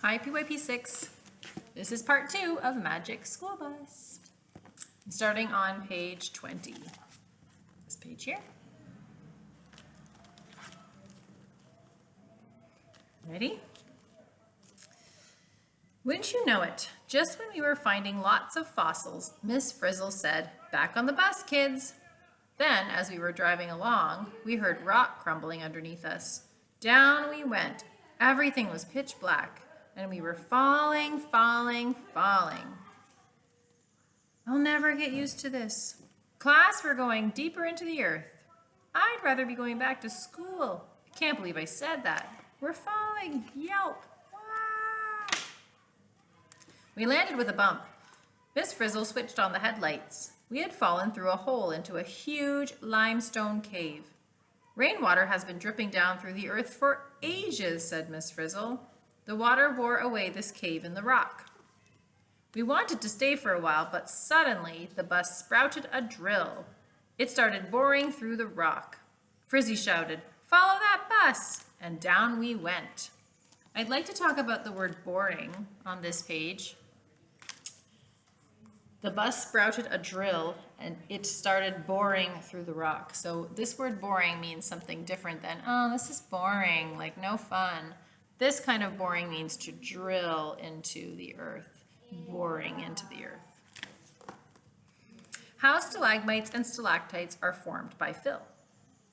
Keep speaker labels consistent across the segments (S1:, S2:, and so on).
S1: IPYP 6. This is part 2 of Magic School Bus. I'm starting on page 20. This page here. Ready? Wouldn't you know it? Just when we were finding lots of fossils, Miss Frizzle said, "Back on the bus, kids." Then, as we were driving along, we heard rock crumbling underneath us. Down we went. Everything was pitch black, and we were falling, falling, falling. I'll never get used to this. Class, we're going deeper into the earth. I'd rather be going back to school. I can't believe I said that. We're falling. Yelp. Wah! We landed with a bump. Miss Frizzle switched on the headlights. We had fallen through a hole into a huge limestone cave. Rainwater has been dripping down through the earth for ages, said Miss Frizzle. The water wore away this cave in the rock. We wanted to stay for a while, but suddenly the bus sprouted a drill. It started boring through the rock. Frizzy shouted, "Follow that bus!" And down we went. I'd like to talk about the word boring on this page. The bus sprouted a drill and it started boring through the rock. So this word boring means something different than, oh, this is boring, like no fun. This kind of boring means to drill into the earth, boring into the earth. How stalagmites and stalactites are formed by fill.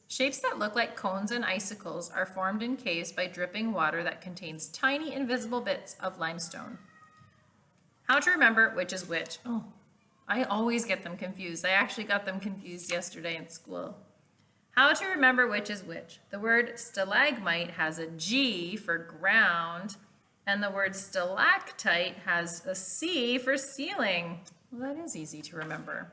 S1: Shapes that look like cones and icicles are formed in caves by dripping water that contains tiny invisible bits of limestone. How to remember which is which. Oh, I always get them confused. I actually got them confused yesterday in school. How to remember which is which. The word stalagmite has a G for ground, and the word stalactite has a C for ceiling. Well, that is easy to remember.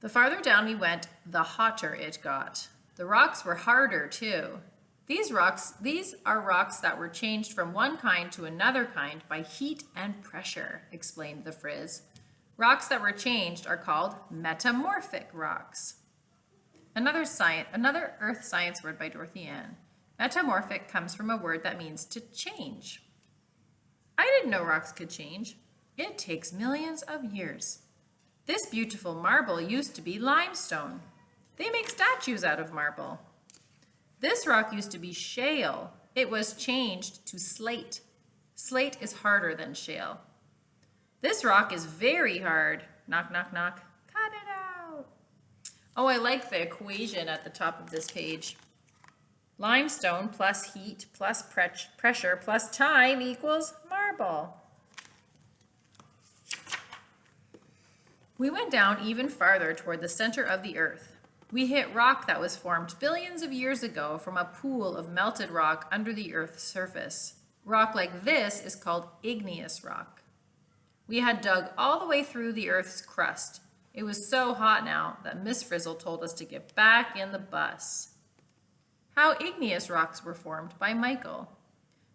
S1: The farther down we went, the hotter it got. The rocks were harder too. These are rocks that were changed from one kind to another kind by heat and pressure, explained the Frizz. Rocks that were changed are called metamorphic rocks. Another earth science word by Dorothy Ann. Metamorphic comes from a word that means to change. I didn't know rocks could change. It takes millions of years. This beautiful marble used to be limestone. They make statues out of marble. This rock used to be shale. It was changed to slate. Slate is harder than shale. This rock is very hard. Knock, knock, knock. Cut it out. Oh, I like the equation at the top of this page. Limestone plus heat plus pressure plus time equals marble. We went down even farther toward the center of the earth. We hit rock that was formed billions of years ago from a pool of melted rock under the earth's surface. Rock like this is called igneous rock. We had dug all the way through the earth's crust. It was so hot now that Miss Frizzle told us to get back in the bus. How igneous rocks were formed by Michael.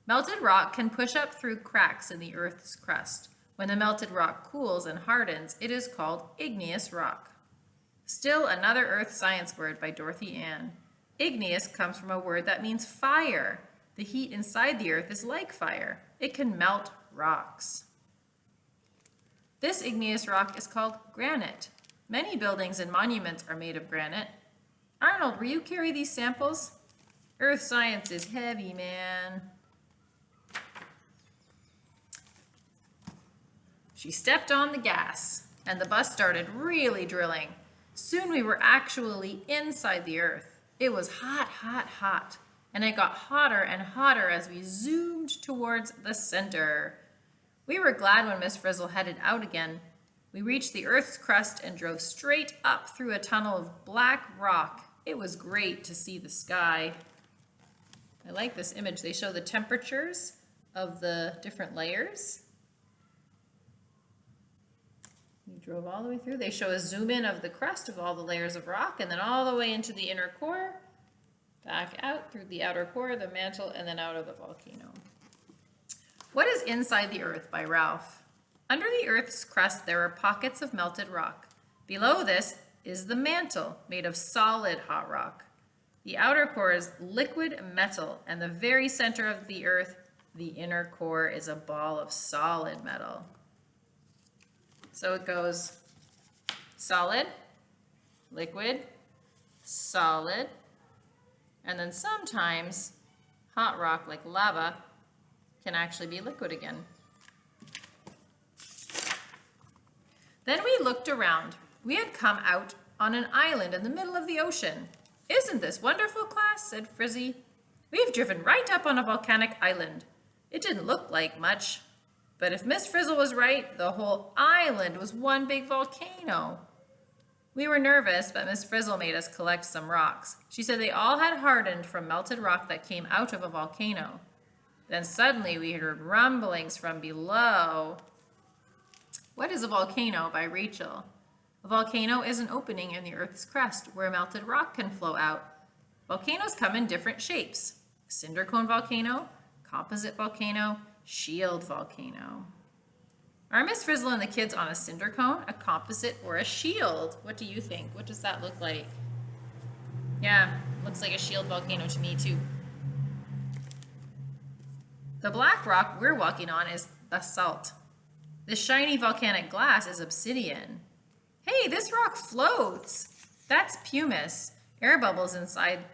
S1: Melted rock can push up through cracks in the earth's crust. When the melted rock cools and hardens, it is called igneous rock. Still another earth science word by Dorothy Ann. Igneous comes from a word that means fire. The heat inside the earth is like fire. It can melt rocks. This igneous rock is called granite. Many buildings and monuments are made of granite. Arnold, will you carry these samples? Earth science is heavy, man. She stepped on the gas, and the bus started really drilling. Soon we were actually inside the earth. It was hot, hot, hot, and it got hotter and hotter as we zoomed towards the center. We were glad when Miss Frizzle headed out again. We reached the earth's crust and drove straight up through a tunnel of black rock. It was great to see the sky. I like this image. They show the temperatures of the different layers. We drove all the way through. They show a zoom in of the crust of all the layers of rock and then all the way into the inner core, back out through the outer core, the mantle, and then out of the volcano. What is Inside the Earth by Ralph? Under the Earth's crust, there are pockets of melted rock. Below this is the mantle, made of solid hot rock. The outer core is liquid metal, and the very center of the Earth The inner core is a ball of solid metal. So it goes solid, liquid, solid, and then sometimes hot rock like lava can actually be liquid again. Then we looked around. We had come out on an island in the middle of the ocean. "Isn't this wonderful, class?" said Frizzy. "We've driven right up on a volcanic island. It didn't look like much, but if Miss Frizzle was right, the whole island was one big volcano." We were nervous, but Miss Frizzle made us collect some rocks. She said they all had hardened from melted rock that came out of a volcano. Then suddenly we heard rumblings from below. What is a volcano? By Rachel. A volcano is an opening in the Earth's crust where melted rock can flow out. Volcanoes come in different shapes: cinder cone volcano, composite volcano, shield volcano. Are Miss Frizzle and the kids on a cinder cone, a composite, or a shield? What do you think? What does that look like? Yeah, looks like a shield volcano to me too. The black rock we're walking on is basalt. The shiny volcanic glass is obsidian. Hey, this rock floats. That's pumice. Air bubbles inside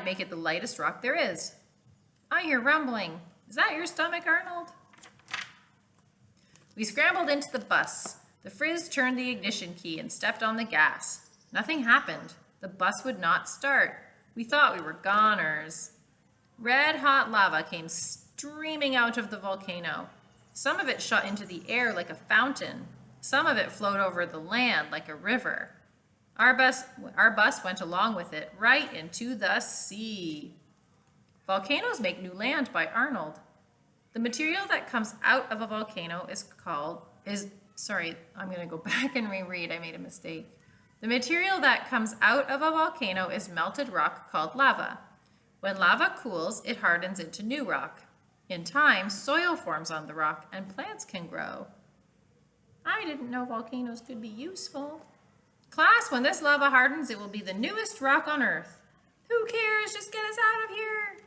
S1: make it the lightest rock there is. I hear rumbling. Is that your stomach, Arnold? We scrambled into the bus. The Frizz turned the ignition key and stepped on the gas. Nothing happened. The bus would not start. We thought we were goners. Red hot lava came streaming out of the volcano. Some of it shot into the air like a fountain. Some of it flowed over the land like a river. Our bus went along with it right into the sea. Volcanoes make new land by Arnold. The material that comes out of a volcano I'm going to go back and reread. I made a mistake. The material that comes out of a volcano is melted rock called lava. When lava cools, it hardens into new rock. In time, soil forms on the rock and plants can grow. I didn't know volcanoes could be useful. Class, when this lava hardens, it will be the newest rock on Earth. Who cares? Just get us out of here.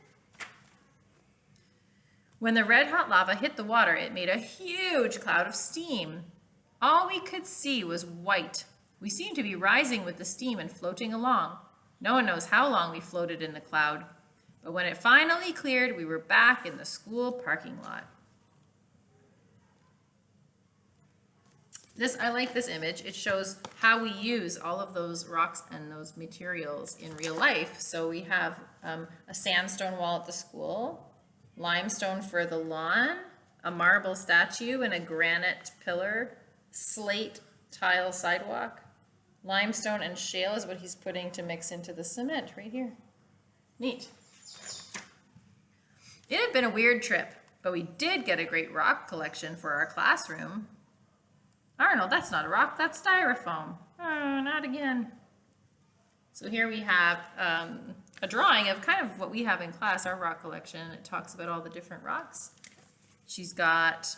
S1: When the red hot lava hit the water, it made a huge cloud of steam. All we could see was white. We seemed to be rising with the steam and floating along. No one knows how long we floated in the cloud. But when it finally cleared, we were back in the school parking lot. I like this image. It shows how we use all of those rocks and those materials in real life. So we have a sandstone wall at the school, limestone for the lawn, a marble statue and a granite pillar, slate tile sidewalk. Limestone and shale is what he's putting to mix into the cement right here. Neat. It had been a weird trip, but we did get a great rock collection for our classroom. Arnold, that's not a rock, that's styrofoam. Oh, not again. So here we have a drawing of kind of what we have in class, our rock collection. It talks about all the different rocks. She's got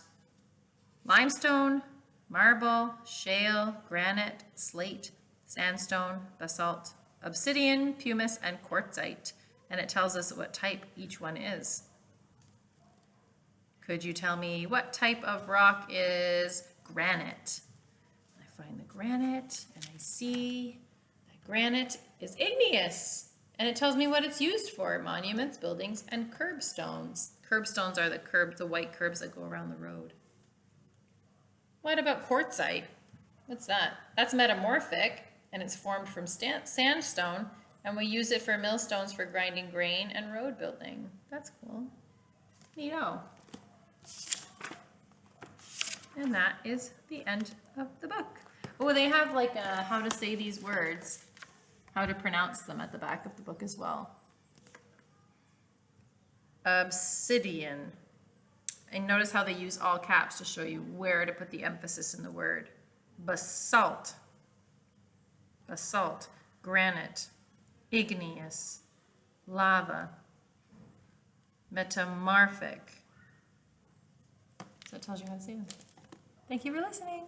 S1: limestone, marble, shale, granite, slate, sandstone, basalt, obsidian, pumice, and quartzite. And it tells us what type each one is. Could you tell me what type of rock is granite? I find the granite and I see that granite is igneous. And it tells me what it's used for: monuments, buildings, and curbstones. Curbstones are the white curbs that go around the road. What about quartzite? What's that? That's metamorphic, and it's formed from sandstone, and we use it for millstones for grinding grain and road building. That's cool. Neato. And that is the end of the book. Oh, they have like how to say these words, how to pronounce them at the back of the book as well. Obsidian. And notice how they use all caps to show you where to put the emphasis in the word. Basalt. Basalt. Granite. Igneous. Lava. Metamorphic. So it tells you how to say them. Thank you for listening.